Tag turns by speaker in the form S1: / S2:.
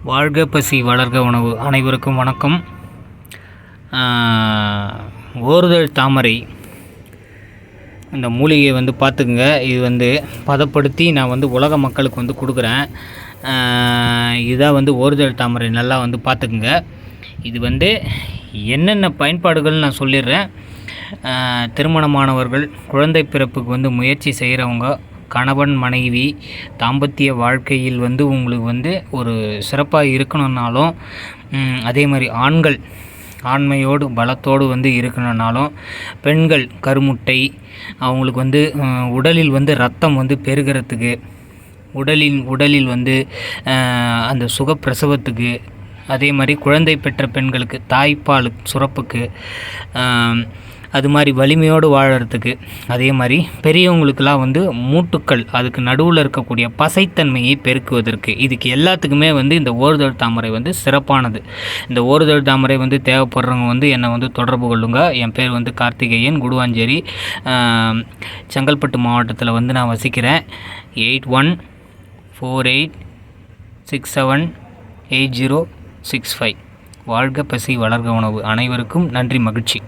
S1: வாழ்க பசி வளர்க உணவு. அனைவருக்கும் வணக்கம். ஓறுதல் தாமரை இந்த மூலிகையை பார்த்துக்குங்க. இது பதப்படுத்தி நான் உலக மக்களுக்கு கொடுக்குறேன். இதான் ஓறுதல் தாமரை. நல்லா பார்த்துக்குங்க. இது என்னென்ன பயன்பாடுகள் நான் சொல்லிடுறேன். திருமணமானவர்கள், குழந்தை பிறப்புக்கு முயற்சி செய்கிறவங்க, கணவன் மனைவி தாம்பத்திய வாழ்க்கையில் உங்களுக்கு ஒரு சிறப்பாக இருக்கணுன்னாலும், அதே மாதிரி ஆண்கள் ஆண்மையோடு பலத்தோடு இருக்கணுன்னாலும், பெண்கள் கருமுட்டை அவங்களுக்கு உடலில் ரத்தம் பெருகிறதுக்கு, உடலில் அந்த சுகப்பிரசவத்துக்கு, அதே மாதிரி குழந்தை பெற்ற பெண்களுக்கு தாய்ப்பால் சுரப்புக்கு, அது மாதிரி வலிமையோடு வாழறதுக்கு, அதே மாதிரி பெரியவங்களுக்கெல்லாம் மூட்டுக்கள் அதுக்கு நடுவில் இருக்கக்கூடிய பசைத்தன்மையை பெருக்குவதற்கு, இதுக்கு எல்லாத்துக்குமே இந்த ஓறுதல் தாமரை சிறப்பானது. இந்த ஓறுதல் தாமரை தேவைப்படுறவங்க என்னை தொடர்பு கொள்ளுங்க. என் பேர் கார்த்திகேயன், குடுவாஞ்சேரி, செங்கல்பட்டு மாவட்டத்தில் நான் வசிக்கிறேன். 8148678065. வாழ்க பசி வளர்க உணவு. அனைவருக்கும் நன்றி, மகிழ்ச்சி.